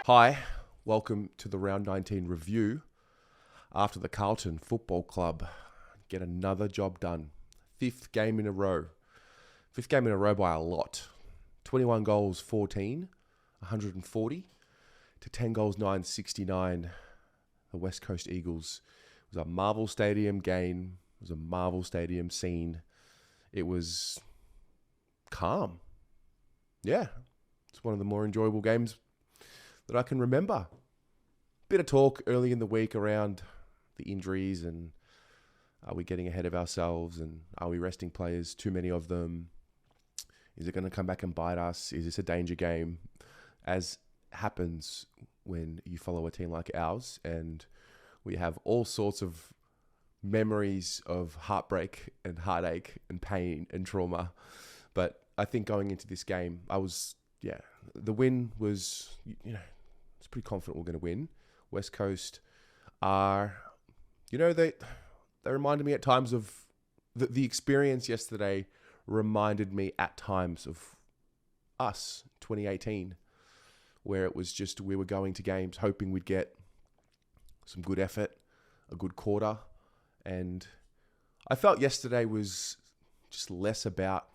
Hi, welcome to the Round 19 review. After the Carlton Football Club get another job done. Fifth game in a row. Fifth game in a row by a lot. 21 goals, 14, 140 to 10 goals, 969. The West Coast Eagles. It was a Marvel Stadium game. It was a Marvel Stadium scene. It was calm. Yeah, it's one of the more enjoyable games that I can remember. Bit of talk early in the week around the injuries and are we getting ahead of ourselves and are we resting players, too many of them? Is it going to come back and bite us? Is this a danger game? As happens when you follow a team like ours, and we have all sorts of memories of heartbreak and heartache and pain and trauma. But I think going into this game, the win was, it's pretty confident we're going to win. West Coast are, they reminded me at times of the experience yesterday reminded me at times of us, 2018, where it was just we were going to games hoping we'd get some good effort, a good quarter. And I felt yesterday was just less about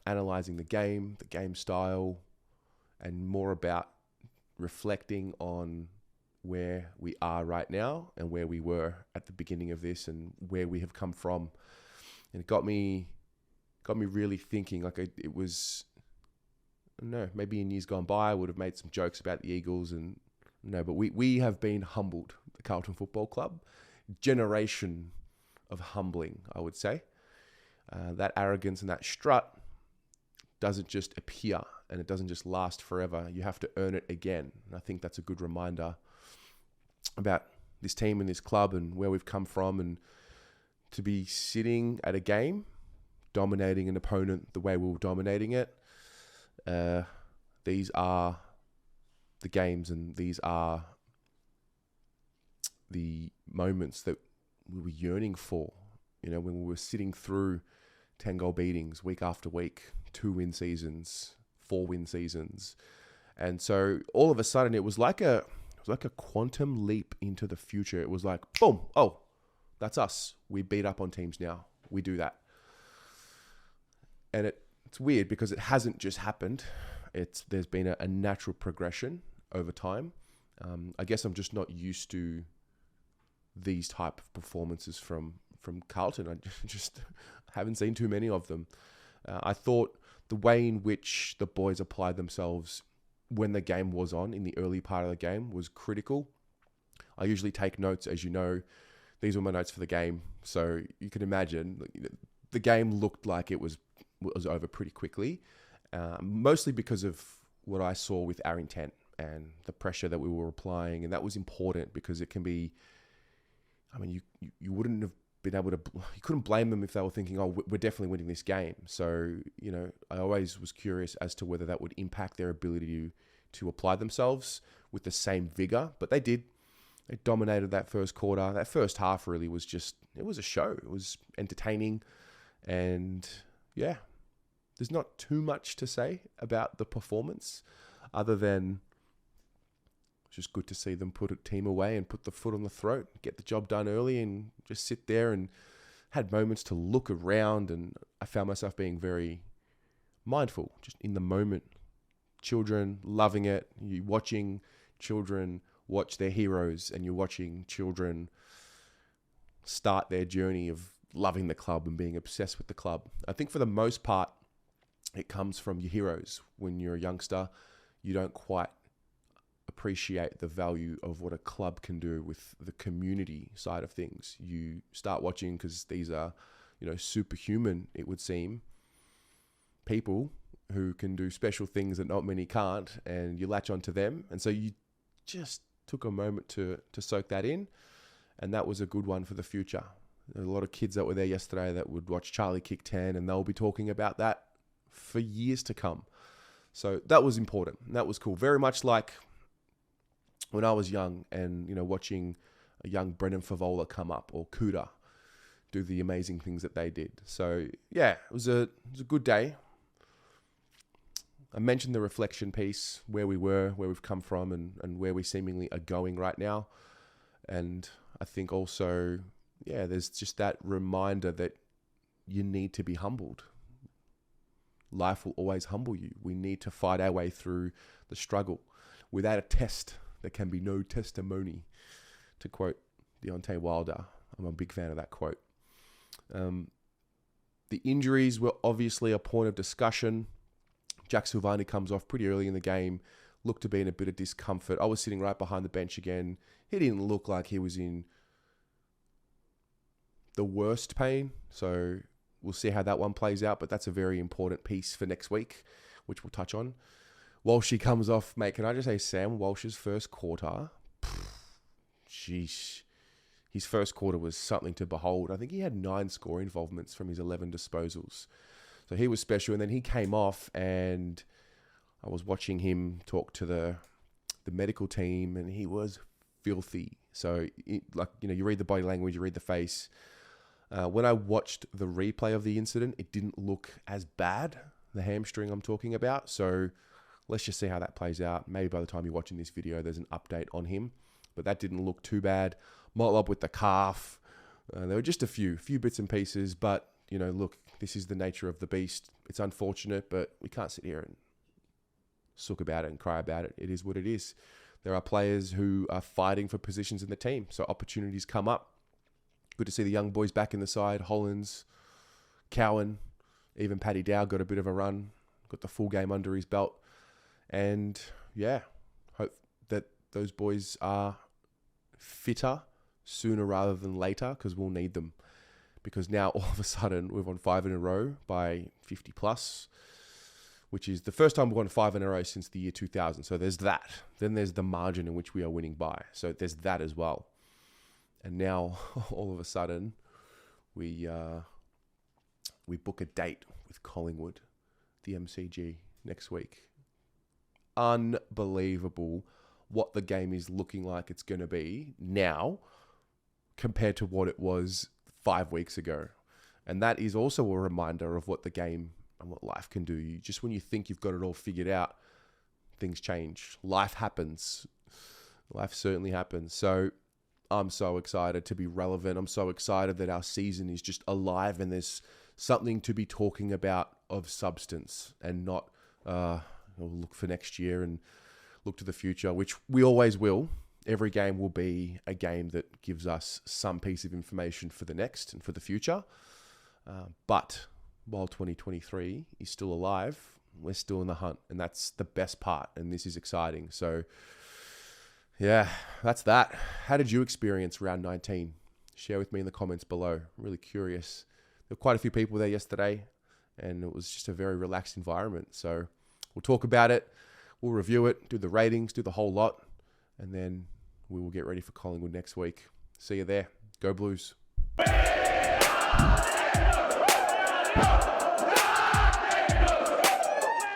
analysing the game style, and more about reflecting on where we are right now and where we were at the beginning of this and where we have come from. And it got me really thinking. It was, I don't know, maybe in years gone by I would have made some jokes about the Eagles, and but we have been humbled, the Carlton Football Club. Generation of humbling, I would say. That arrogance and that strut doesn't just appear and it doesn't just last forever. You have to earn it again. And I think that's a good reminder about this team and this club and where we've come from, and to be sitting at a game, dominating an opponent the way we were dominating it. These are the games and these are the moments that we were yearning for, when we were sitting through 10-goal beatings week after week, 2-win seasons, 4-win seasons. And so all of a sudden it was like a quantum leap into the future. It was like, boom, oh, that's us. We beat up on teams now. We do that. And it's weird because it hasn't just happened. There's been a natural progression over time. I guess I'm just not used to these type of performances from Carlton. I just haven't seen too many of them. I thought the way in which the boys applied themselves when the game was on, in the early part of the game, was critical. I usually take notes, as you know. These were my notes for the game. So you can imagine the game looked like it was over pretty quickly, mostly because of what I saw with our intent and the pressure that we were applying. And that was important because it can be, you wouldn't have been able to, you couldn't blame them if they were thinking, oh, we're definitely winning this game. So, I always was curious as to whether that would impact their ability to apply themselves with the same vigor. But they did. They dominated that first quarter. That first half really was it was a show. It was entertaining. And yeah, there's not too much to say about the performance other than it's just good to see them put a team away and put the foot on the throat, get the job done early and just sit there, and had moments to look around, and I found myself being very mindful, just in the moment. Children loving it. You're watching children watch their heroes, and you're watching children start their journey of loving the club and being obsessed with the club. I think for the most part, it comes from your heroes. When you're a youngster, you don't quite appreciate the value of what a club can do with the community side of things. You start watching because these are, superhuman, it would seem, people who can do special things that not many can't, and you latch onto them. And so you just took a moment to soak that in, and that was a good one for the future. There were a lot of kids that were there yesterday that would watch Charlie kick 10, and they'll be talking about that for years to come. So that was important. That was cool. Very much like when I was young and, watching a young Brendan Favola come up, or Kuda do the amazing things that they did. So yeah, it was a good day. I mentioned the reflection piece, where we were, where we've come from, and where we seemingly are going right now. And I think also, yeah, there's just that reminder that you need to be humbled. Life will always humble you. We need to fight our way through the struggle. Without a test, there can be no testimony, to quote Deontay Wilder. I'm a big fan of that quote. The injuries were obviously a point of discussion. Jack Silvani comes off pretty early in the game, looked to be in a bit of discomfort. I was sitting right behind the bench again. He didn't look like he was in the worst pain, so we'll see how that one plays out, but that's a very important piece for next week, which we'll touch on. Walshy comes off, mate, can I just say Sam Walsh's first quarter, sheesh. His first quarter was something to behold. I think he had 9 score involvements from his 11 disposals. So he was special. And then he came off, and I was watching him talk to the medical team, and he was filthy. So, you read the body language, you read the face. When I watched the replay of the incident, it didn't look as bad, the hamstring I'm talking about. So let's just see how that plays out. Maybe by the time you're watching this video, there's an update on him. But that didn't look too bad. Motlop with the calf. There were just a few bits and pieces. But, look, this is the nature of the beast. It's unfortunate, but we can't sit here and sook about it and cry about it. It is what it is. There are players who are fighting for positions in the team. So opportunities come up. Good to see the young boys back in the side. Hollins, Cowan, even Paddy Dow got a bit of a run. Got the full game under his belt. And, yeah, hope that those boys are fitter sooner rather than later, because we'll need them. Because now, all of a sudden, we've won 5 in a row by 50 plus, which is the first time we've won 5 in a row since the year 2000. So there's that. Then there's the margin in which we are winning by. So there's that as well. And now, all of a sudden, we book a date with Collingwood, the MCG, next week. Unbelievable what the game is looking like it's going to be now compared to what it was 5 weeks ago. And that is also a reminder of what the game and what life can do. Just when you think you've got it all figured out, things change. Life happens. Life certainly happens. So I'm so excited to be relevant. I'm so excited that our season is just alive and there's something to be talking about of substance, and not look for next year and look to the future, which we always will. Every game will be a game that gives us some piece of information for the next and for the future. But while 2023 is still alive, we're still in the hunt, and that's the best part, and this is exciting. So, yeah, that's that. How did you experience round 19? Share with me in the comments below. I'm really curious. There were quite a few people there yesterday, and it was just a very relaxed environment. So we'll talk about it. We'll review it, do the ratings, do the whole lot, and then we will get ready for Collingwood next week. See you there. Go Blues.